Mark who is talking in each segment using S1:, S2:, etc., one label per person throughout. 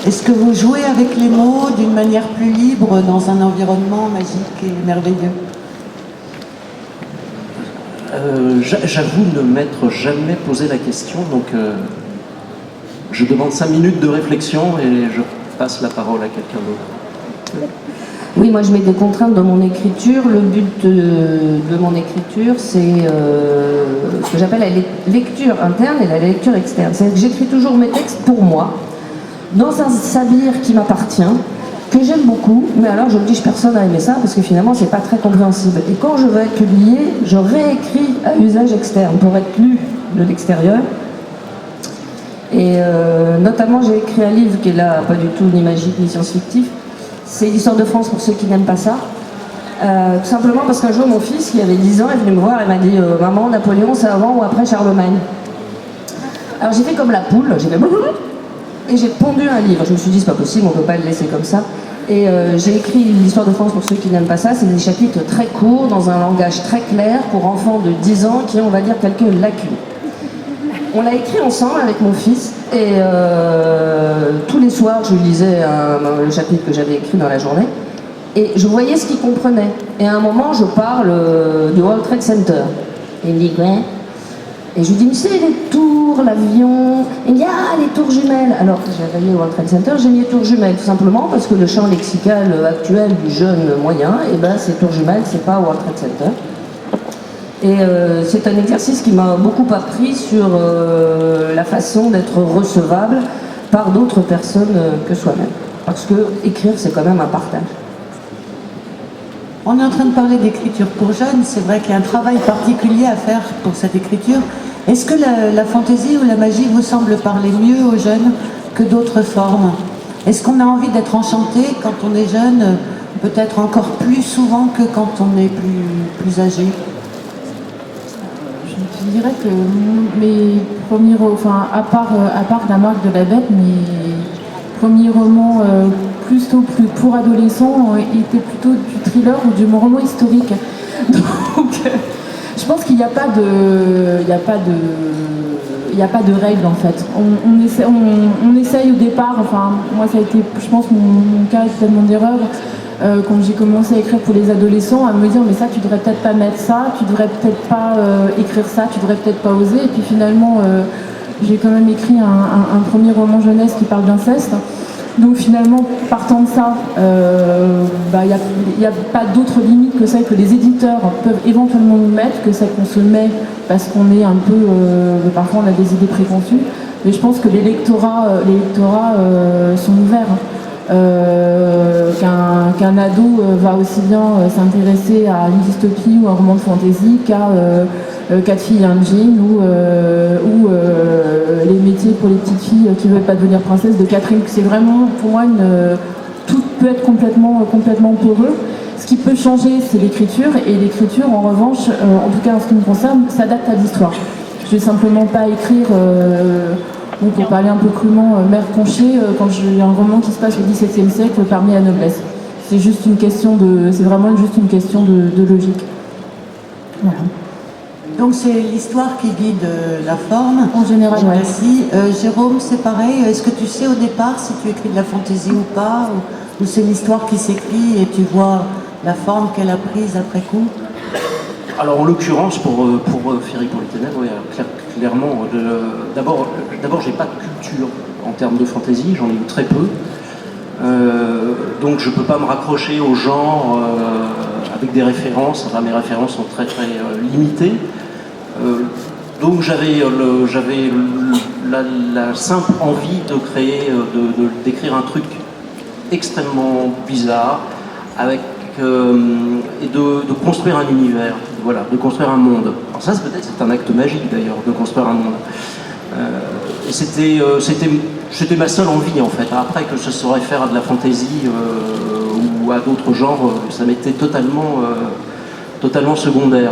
S1: Est-ce que vous jouez avec les mots d'une manière plus libre dans un environnement magique et merveilleux?
S2: J'avoue ne m'être jamais posé la question, donc je demande 5 minutes de réflexion et je passe la parole à quelqu'un d'autre.
S3: Oui, moi je mets des contraintes dans mon écriture. Le but de mon écriture, c'est ce que j'appelle la lecture interne et la lecture externe. C'est-à-dire que j'écris toujours mes textes pour moi, dans un sabir qui m'appartient, que j'aime beaucoup, mais alors j'oblige personne à aimer ça parce que finalement c'est pas très compréhensible. Et quand je veux être publié, je réécris à usage externe pour être lu de l'extérieur. Et notamment j'ai écrit un livre qui est là pas du tout ni magique ni science-fictif. C'est l'histoire de France pour ceux qui n'aiment pas ça. Tout simplement parce qu'un jour mon fils qui avait 10 ans est venu me voir et m'a dit maman, Napoléon c'est avant ou après Charlemagne? Alors j'ai fait comme la poule, j'ai fait et j'ai pondu un livre. Je me suis dit, c'est pas possible, on peut pas le laisser comme ça. Et j'ai écrit l'histoire de France pour ceux qui n'aiment pas ça. C'est des chapitres très courts, dans un langage très clair, pour enfants de 10 ans qui ont, on va dire, quelques lacunes. On l'a écrit ensemble avec mon fils, et tous les soirs, je lui lisais le chapitre que j'avais écrit dans la journée, et je voyais ce qu'il comprenait. Et à un moment, je parle du World Trade Center. Et il me dit, ouais. Et je lui dis, mais c'est les tours, l'avion. Il me dit, ah, les tours jumelles. Alors, j'avais mis World Trade Center, j'ai mis les tours jumelles, tout simplement parce que le champ lexical actuel du jeune moyen, et ben, ces tours jumelles, c'est pas World Trade Center. Et c'est un exercice qui m'a beaucoup appris sur la façon d'être recevable par d'autres personnes que soi-même. Parce que écrire, c'est quand même un partage.
S1: On est en train de parler d'écriture pour jeunes, c'est vrai qu'il y a un travail particulier à faire pour cette écriture. Est-ce que la fantaisie ou la magie vous semble parler mieux aux jeunes que d'autres formes? Est-ce qu'on a envie d'être enchanté quand on est jeune, peut-être encore plus souvent que quand on est plus âgé?
S4: Je dirais que mes premiers, à part La Marque de la Bête, mes premiers romans plutôt plus pour adolescents étaient plutôt du thriller ou du roman historique. Donc, je pense qu'il n'y a pas de règles en fait. On essaye au départ. Enfin, moi ça a été, je pense, mon cas est tellement d'erreur. Quand j'ai commencé à écrire pour les adolescents, à me dire mais ça tu devrais peut-être pas mettre ça, tu devrais peut-être pas écrire ça, tu devrais peut-être pas oser. Et puis finalement, j'ai quand même écrit un premier roman jeunesse qui parle d'inceste. Donc finalement, partant de ça, il n'y a pas d'autre limite que celle que les éditeurs peuvent éventuellement nous mettre, que celle qu'on se met parce qu'on est un peu, parfois on a des idées préconçues. Mais je pense que les lectorats sont ouverts. Qu'un ado va aussi bien s'intéresser à une dystopie ou un roman de fantasy qu'à 4 filles et un jean ou les métiers pour les petites filles qui ne veulent pas devenir princesse de Catherine. C'est vraiment pour moi tout peut être complètement poreux. Ce qui peut changer, c'est l'écriture, et l'écriture en revanche, en tout cas en ce qui me concerne, s'adapte à l'histoire. Je ne vais simplement pas écrire pour parler un peu crûment, Mère Conchée, quand j'ai un roman qui se passe au XVIIe siècle parmi la noblesse. C'est vraiment juste une question de logique. Voilà.
S1: Donc c'est l'histoire qui guide la forme.
S4: En général,
S1: ouais. Jérôme, c'est pareil. Est-ce que tu sais au départ si tu écris de la fantaisie ou pas, ou c'est l'histoire qui s'écrit et tu vois la forme qu'elle a prise après coup?
S2: Alors en l'occurrence, pour Féerie pour les ténèbres, oui, clairement, d'abord j'ai pas de culture en termes de fantaisie, j'en ai eu très peu. Donc je peux pas me raccrocher au genre avec des références, enfin, mes références sont très très limitées. Donc j'avais la simple envie de créer, d'écrire un truc extrêmement bizarre avec et de construire un univers, voilà, de construire un monde. Alors ça, peut-être c'est un acte magique d'ailleurs, de construire un monde. Et c'était ma seule envie en fait. Après que je saurais faire de la fantaisie ou à d'autres genres, ça m'était totalement secondaire.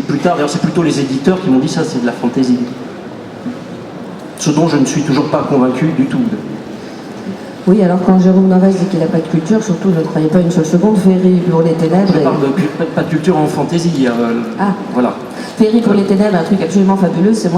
S2: Plus tard, d'ailleurs, c'est plutôt les éditeurs qui m'ont dit ça, c'est de la fantaisie. Ce dont je ne suis toujours pas convaincu du tout.
S3: Oui, alors quand Jérôme Norès dit qu'il n'a pas de culture, surtout ne croyez pas une seule seconde, Féerie pour les ténèbres.
S2: Je parle pas de culture en fantaisie.
S3: Voilà.
S2: Féerie
S3: pour les ténèbres, un truc absolument fabuleux, c'est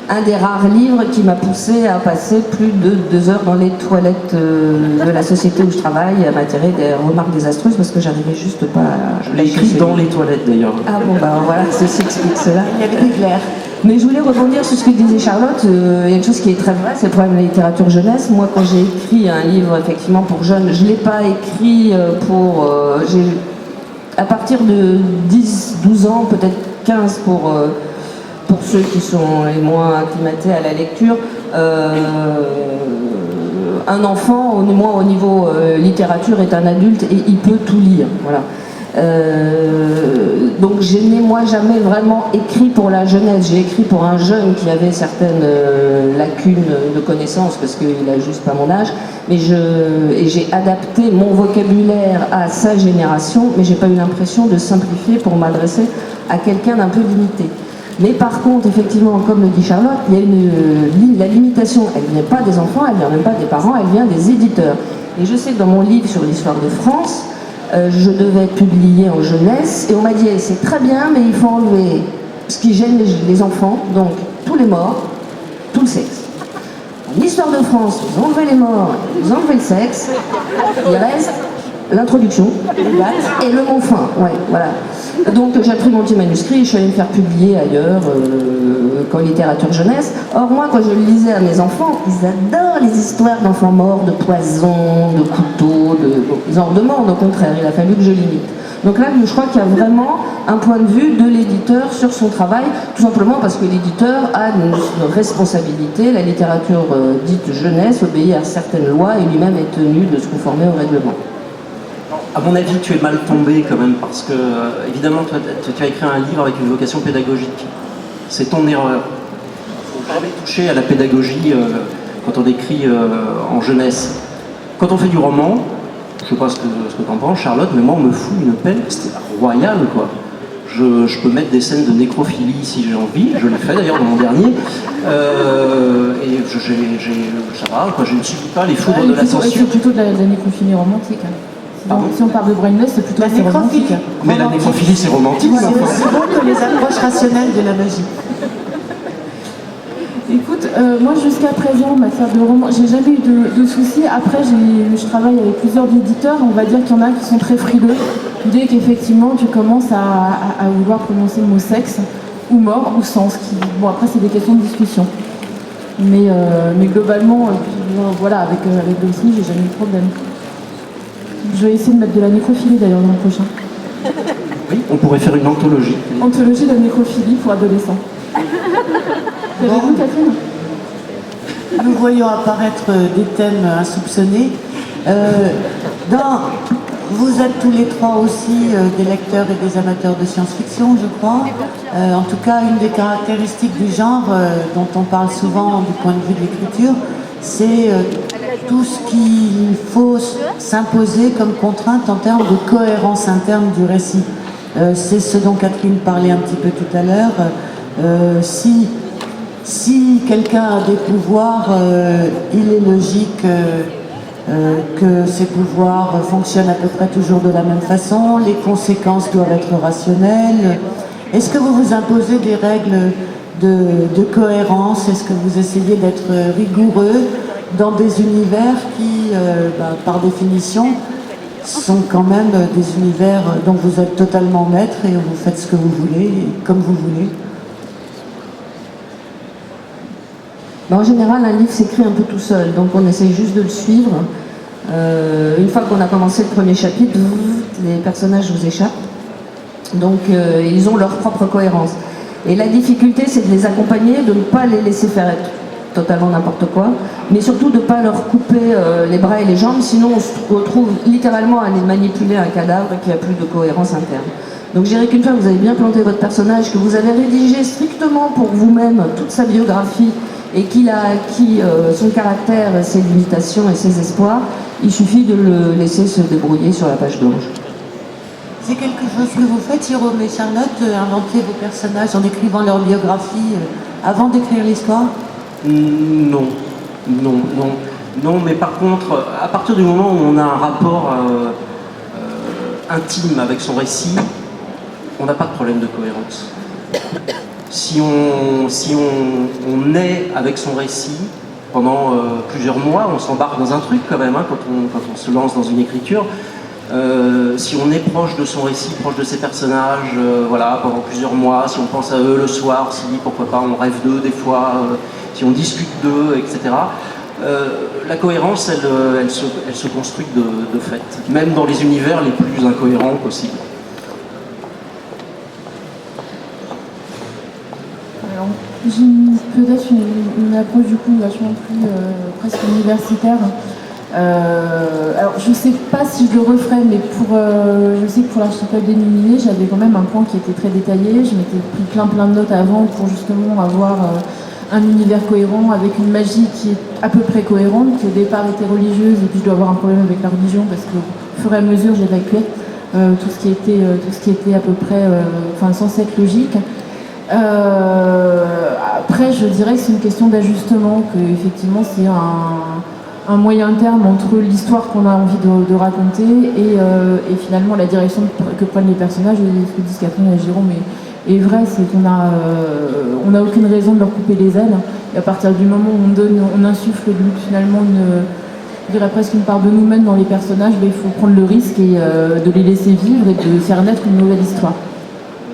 S3: un des rares livres qui m'a poussé à passer plus de 2 heures dans les toilettes de la société où je travaille, à m'attirer des remarques désastreuses parce que j'arrivais juste pas à
S2: Je l'ai écrit dans les toilettes d'ailleurs.
S3: Ah bon, bah voilà, ceci explique cela.
S1: Il y avait des glaires.
S3: Mais je voulais rebondir sur ce que disait Charlotte. Il y a une chose qui est très vraie, c'est le problème de la littérature jeunesse. Moi, quand j'ai écrit un livre effectivement pour jeunes, je ne l'ai pas écrit à partir de 10, 12 ans, peut-être 15 pour ceux qui sont les moins acclimatés à la lecture. Un enfant, au moins au niveau littérature, est un adulte et il peut tout lire. Voilà. Donc je n'ai moi jamais vraiment écrit pour la jeunesse. J'ai écrit pour un jeune qui avait certaines lacunes de connaissances parce qu'il a juste pas mon âge. Mais j'ai adapté mon vocabulaire à sa génération, mais j'ai pas eu l'impression de simplifier pour m'adresser à quelqu'un d'un peu limité. Mais par contre, effectivement, comme le dit Charlotte, il y a la limitation, elle ne vient pas des enfants, elle ne vient même pas des parents, elle vient des éditeurs. Et je sais que dans mon livre sur l'histoire de France, je devais être publié en jeunesse, et on m'a dit c'est très bien, mais il faut enlever ce qui gêne les enfants, donc tous les morts, tout le sexe. En histoire de France, vous enlevez les morts, vous enlevez le sexe, il reste l'introduction et le mot fin. Ouais, voilà. Donc j'ai pris mon petit manuscrit et je suis allée me faire publier ailleurs qu'en littérature jeunesse. Or moi, quand je le lisais à mes enfants, ils adorent les histoires d'enfants morts, de poisons, de couteaux, ils en redemandent au contraire, il a fallu que je limite. Donc là, je crois qu'il y a vraiment un point de vue de l'éditeur sur son travail, tout simplement parce que l'éditeur a une responsabilité. La littérature dite jeunesse obéit à certaines lois et lui-même est tenu de se conformer au règlement.
S2: À mon avis, tu es mal tombé quand même, parce que, évidemment, tu as écrit un livre avec une vocation pédagogique. C'est ton erreur. Il ne faut jamais toucher à la pédagogie quand on écrit en jeunesse. Quand on fait du roman, je ne sais pas ce que tu en penses, Charlotte, mais moi, on me fout une peine, c'est royal, quoi. Je peux mettre des scènes de nécrophilie si j'ai envie, je l'ai fait d'ailleurs dans mon dernier, et ça va, quoi, je ne subis pas les foudres de la censure.
S4: C'est plutôt de la nécrophilie romantique. Hein. Si on parle de brainless, c'est plutôt
S1: La nécrophilie.
S4: romantique.
S2: Mais la nécrophilie, c'est romantique,
S1: C'est aussi bon que les approches rationnelles de la magie.
S4: Écoute, moi jusqu'à présent, en matière de roman, j'ai jamais eu de soucis. Après, je travaille avec plusieurs éditeurs. On va dire qu'il y en a qui sont très frileux. Dès qu'effectivement tu commences à vouloir prononcer le mot sexe, ou mort, ou sens. Bon, après, c'est des questions de discussion. Mais globalement, voilà, avec le SMI, j'ai jamais eu de problème. Je vais essayer de mettre de la nécrophilie d'ailleurs dans le prochain.
S2: Oui, on pourrait faire une anthologie.
S4: Anthologie de la nécrophilie pour adolescents. Avez-vous, Catherine ?
S1: Nous voyons apparaître des thèmes insoupçonnés. Vous êtes tous les trois aussi des lecteurs et des amateurs de science-fiction, je crois. En tout cas, une des caractéristiques du genre dont on parle souvent du point de vue de l'écriture, c'est tout ce qu'il faut s'imposer comme contrainte en termes de cohérence interne du récit. C'est ce dont Catherine parlait un petit peu tout à l'heure. Si quelqu'un a des pouvoirs, il est logique que ces pouvoirs fonctionnent à peu près toujours de la même façon, les conséquences doivent être rationnelles. Est-ce que vous vous imposez des règles de cohérence? Est-ce que vous essayez d'être rigoureux dans des univers qui, par définition, sont quand même des univers dont vous êtes totalement maître et où vous faites ce que vous voulez, comme vous voulez?
S3: En général, un livre s'écrit un peu tout seul, donc on essaye juste de le suivre. Une fois qu'on a commencé le premier chapitre, les personnages vous échappent. Donc ils ont leur propre cohérence. Et la difficulté, c'est de les accompagner, de ne pas les laisser faire totalement n'importe quoi, mais surtout de ne pas leur couper les bras et les jambes, sinon on se retrouve littéralement à les manipuler un cadavre qui n'a plus de cohérence interne. Donc je dirais qu'une fois que vous avez bien planté votre personnage, que vous avez rédigé strictement pour vous-même toute sa biographie, et qu'il a acquis son caractère, ses limitations et ses espoirs, il suffit de le laisser se débrouiller sur la page blanche.
S1: C'est quelque chose que vous faites, Jérôme et Charlotte, inventer vos personnages en écrivant leur biographie avant d'écrire l'histoire?
S2: Non, mais par contre, à partir du moment où on a un rapport intime avec son récit, on n'a pas de problème de cohérence. si on est avec son récit pendant plusieurs mois, on s'embarque dans un truc quand même, hein, quand on se lance dans une écriture. Si on est proche de son récit, proche de ses personnages, voilà, pendant plusieurs mois, si on pense à eux le soir, si pourquoi pas on rêve d'eux des fois, si on discute d'eux, etc. La cohérence, elle se construit de fait, même dans les univers les plus incohérents possibles.
S4: Alors, j'ai peut-être une approche du coup vachement plus presque universitaire. Alors je sais pas si je le referais, mais je sais que pour l'archipel des Numinés, j'avais quand même un plan qui était très détaillé. Je m'étais pris plein de notes avant pour justement avoir un univers cohérent avec une magie qui est à peu près cohérente, qui au départ était religieuse, et puis je dois avoir un problème avec la religion parce qu'au fur et à mesure j'évacuais tout ce qui était à peu près censé être logique. Après je dirais que c'est une question d'ajustement, que effectivement c'est un moyen terme entre l'histoire qu'on a envie de raconter et finalement la direction que prennent les personnages. Et ce que disent Catherine et Jérôme est vrai, c'est qu'on on n'a aucune raison de leur couper les ailes. Et à partir du moment où on insuffle finalement je dirais presque une part de nous-mêmes dans les personnages, il faut prendre le risque et de les laisser vivre et de faire naître une nouvelle histoire.